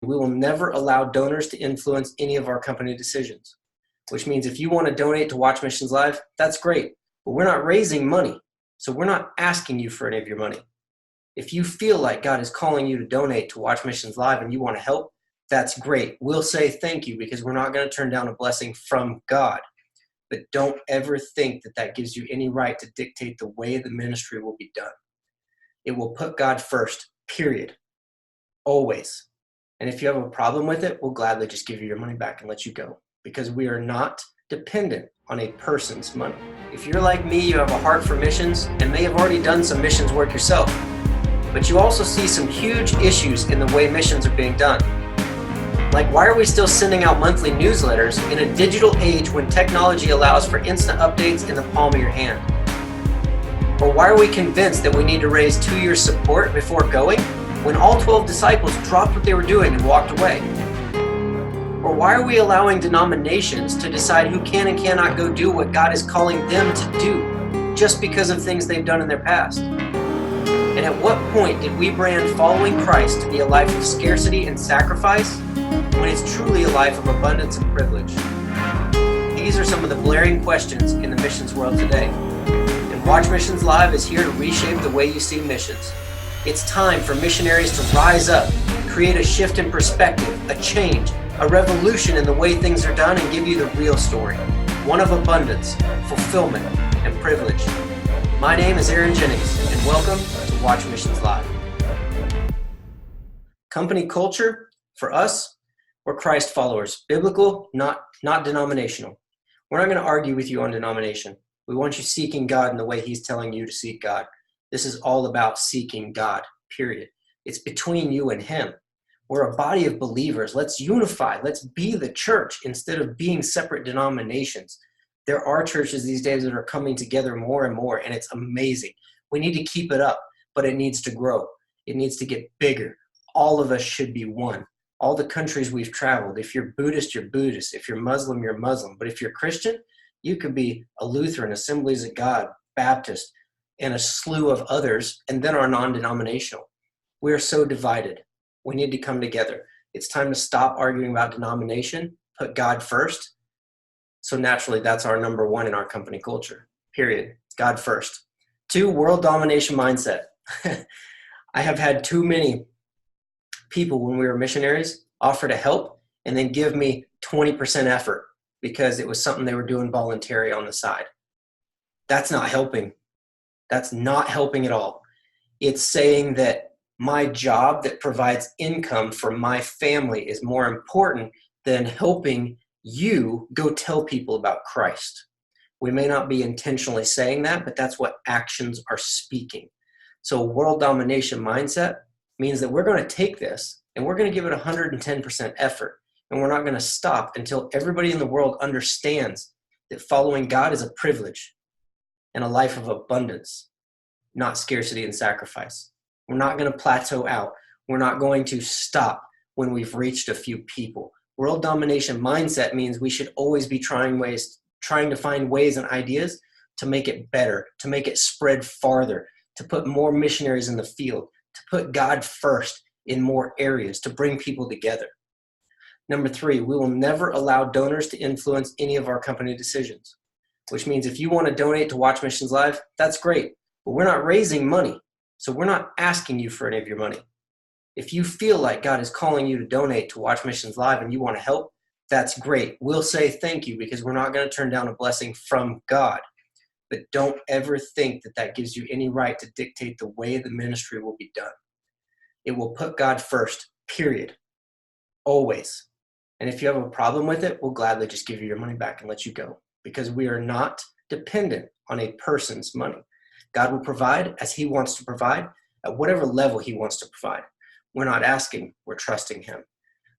We will never allow donors to influence any of our company decisions, which means if you want to donate to Watch Missions Live, that's great, but we're not raising money, so we're not asking you for any of your money. If you feel like God is calling you to donate to Watch Missions Live and you want to help, that's great. We'll say thank you because we're not going to turn down a blessing from God. But don't ever think that that gives you any right to dictate the way the ministry will be done. It will put God first, period. Always. And if you have a problem with it, we'll gladly just give you your money back and let you go, because we are not dependent on a person's money. If you're like me, you have a heart for missions and may have already done some missions work yourself, but you also see some huge issues in the way missions are being done. Like, why are we still sending out monthly newsletters in a digital age when technology allows for instant updates in the palm of your hand? Or why are we convinced that we need to raise 2 years' support before going when all 12 disciples dropped what they were doing and walked away? Or why are we allowing denominations to decide who can and cannot go do what God is calling them to do just because of things they've done in their past? And at what point did we brand following Christ to be a life of scarcity and sacrifice when it's truly a life of abundance and privilege? These are some of the blaring questions in the missions world today. And Watch Missions Live is here to reshape the way you see missions. It's time for missionaries to rise up, create a shift in perspective, a change, a revolution in the way things are done, and give you the real story, one of abundance, fulfillment, and privilege. My name is Aaron Jennings, and welcome to Watch Missions Live. Company culture, for us, we're Christ followers, biblical, not denominational. We're not going to argue with you on denomination. We want you seeking God in the way He's telling you to seek God. This is all about seeking God, period. It's between you and Him. We're a body of believers. Let's unify. Let's be the church instead of being separate denominations. There are churches these days that are coming together more and more, and it's amazing. We need to keep it up, but it needs to grow. It needs to get bigger. All of us should be one. All the countries we've traveled, if you're Buddhist, you're Buddhist. If you're Muslim, you're Muslim. But if you're Christian, you could be a Lutheran, Assemblies of God, Baptist, and a slew of others, and then our non-denominational. We are so divided. We need to come together. It's time to stop arguing about denomination, put God first. So naturally, that's our number one in our company culture, period. God first. 2, world domination mindset. I have had too many people when we were missionaries offer to help and then give me 20% effort because it was something they were doing voluntary on the side. That's not helping. That's not helping at all. It's saying that my job that provides income for my family is more important than helping you go tell people about Christ. We may not be intentionally saying that, but that's what actions are speaking. So world domination mindset means that we're going to take this and we're going to give it 110% effort. And we're not going to stop until everybody in the world understands that following God is a privilege and a life of abundance, not scarcity and sacrifice. We're not going to plateau out. We're not going to stop when we've reached a few people. World domination mindset means we should always be trying to find ways and ideas to make it better, to make it spread farther, to put more missionaries in the field, to put God first in more areas, to bring people together. Number 3, we will never allow donors to influence any of our company decisions, which means if you want to donate to Watch Missions Live, that's great, but we're not raising money, so we're not asking you for any of your money. If you feel like God is calling you to donate to Watch Missions Live and you want to help, that's great. We'll say thank you because we're not going to turn down a blessing from God. But don't ever think that that gives you any right to dictate the way the ministry will be done. It will put God first, period. Always. And if you have a problem with it, we'll gladly just give you your money back and let you go, because we are not dependent on a person's money. God will provide as He wants to provide at whatever level He wants to provide. We're not asking, we're trusting Him.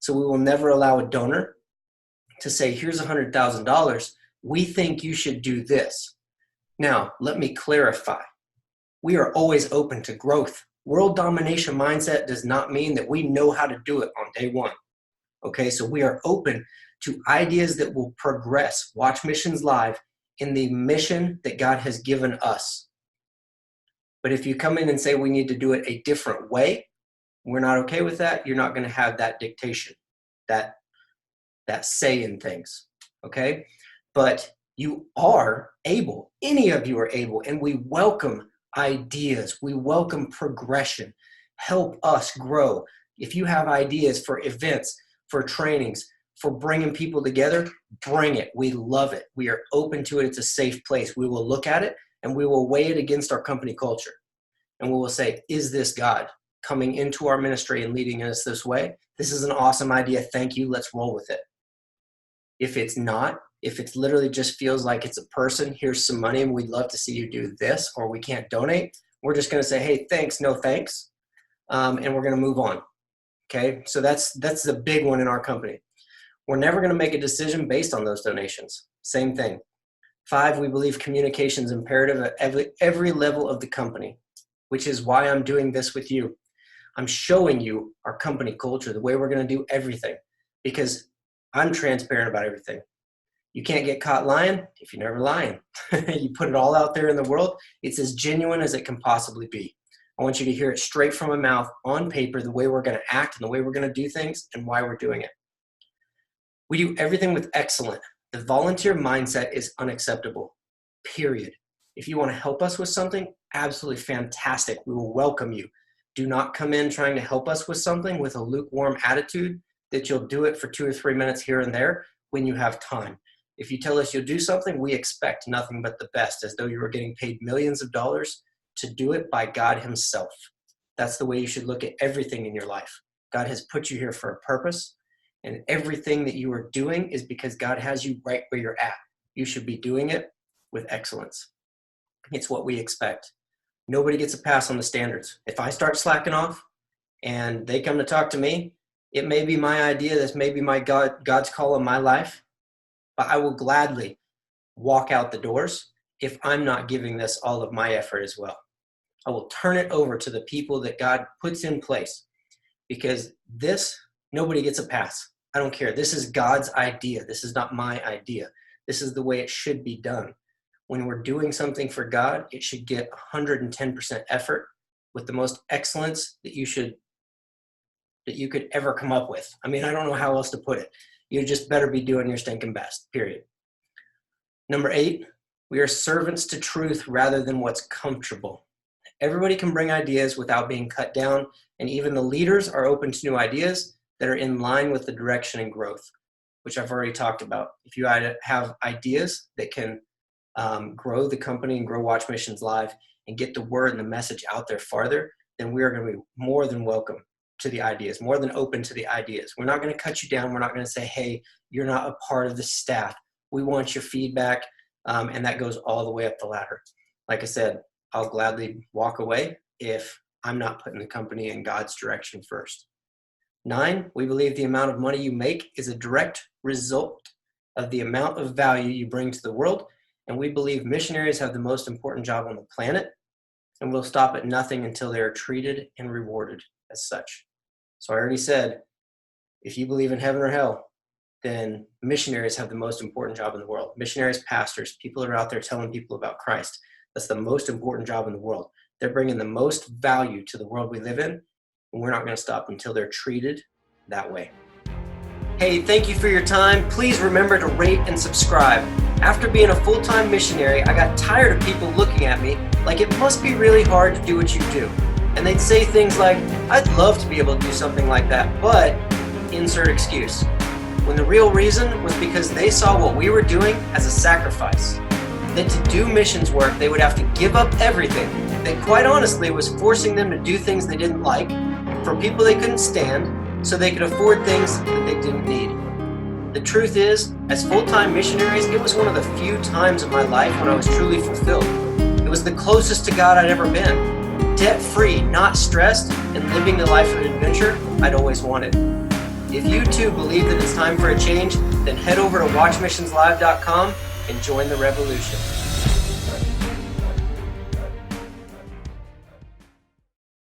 So we will never allow a donor to say, here's $100,000. We think you should do this. Now, let me clarify. We are always open to growth. World domination mindset does not mean that we know how to do it on day one. Okay, so we are open to ideas that will progress Watch Missions Live in the mission that God has given us. But if you come in and say we need to do it a different way, We're not okay with that. You're not going to have that dictation, that say in things, okay? But you are able, any of you are able, and we welcome ideas. We welcome progression. Help us grow. If you have ideas for events, for trainings, for bringing people together, bring it. We love it. We are open to it. It's a safe place. We will look at it and we will weigh it against our company culture. And we will say, is this God coming into our ministry and leading us this way? This is an awesome idea. Thank you. Let's roll with it. If it's not, if it's literally just feels like it's a person, here's some money and we'd love to see you do this, or we can't donate, we're just going to say, hey, thanks, no thanks. And we're going to move on. Okay. So that's the big one in our company. We're never going to make a decision based on those donations. Same thing. 5, we believe communication is imperative at every level of the company, which is why I'm doing this with you. I'm showing you our company culture, the way we're going to do everything, because I'm transparent about everything. You can't get caught lying if you're never lying. You put it all out there in the world. It's as genuine as it can possibly be. I want you to hear it straight from my mouth on paper, the way we're going to act and the way we're going to do things and why we're doing it. We do everything with excellence. The volunteer mindset is unacceptable, period. If you want to help us with something, absolutely fantastic. We will welcome you. Do not come in trying to help us with something with a lukewarm attitude that you'll do it for 2 or 3 minutes here and there when you have time. If you tell us you'll do something, we expect nothing but the best, as though you were getting paid millions of dollars to do it by God himself. That's the way you should look at everything in your life. God has put you here for a purpose. And everything that you are doing is because God has you right where you're at. You should be doing it with excellence. It's what we expect. Nobody gets a pass on the standards. If I start slacking off and they come to talk to me, it may be my idea, this may be my God's call on my life, but I will gladly walk out the doors if I'm not giving this all of my effort as well. I will turn it over to the people that God puts in place, because this, nobody gets a pass. I don't care. This is God's idea. This is not my idea. This is the way it should be done. When we're doing something for God, it should get 110% effort with the most excellence that you could ever come up with. I mean, I don't know how else to put it. You just better be doing your stinking best, period. Number 8, we are servants to truth rather than what's comfortable. Everybody can bring ideas without being cut down, and even the leaders are open to new ideas that are in line with the direction and growth, which I've already talked about. If you have ideas that can grow the company and grow Watch Missions Live and get the word and the message out there farther, then we are going to be more than welcome to the ideas, more than open to the ideas. We're not going to cut you down. We're not going to say, hey, you're not a part of the staff. We want your feedback, and that goes all the way up the ladder. Like I said, I'll gladly walk away if I'm not putting the company in God's direction first. 9, we believe the amount of money you make is a direct result of the amount of value you bring to the world, and we believe missionaries have the most important job on the planet, and we'll stop at nothing until they are treated and rewarded as such. So I already said, if you believe in heaven or hell, then missionaries have the most important job in the world. Missionaries, pastors, people that are out there telling people about Christ, that's the most important job in the world. They're bringing the most value to the world we live in, and we're not going to stop until they're treated that way. Hey, thank you for your time. Please remember to rate and subscribe. After being a full-time missionary, I got tired of people looking at me like it must be really hard to do what you do. And they'd say things like, I'd love to be able to do something like that, but insert excuse. When the real reason was because they saw what we were doing as a sacrifice. That to do missions work, they would have to give up everything. That quite honestly was forcing them to do things they didn't like, for people they couldn't stand, so they could afford things that they didn't need. The truth is, as full-time missionaries, it was one of the few times in my life when I was truly fulfilled. It was the closest to God I'd ever been. Debt-free, not stressed, and living the life of adventure I'd always wanted. If you too believe that it's time for a change, then head over to watchmissionslive.com and join the revolution.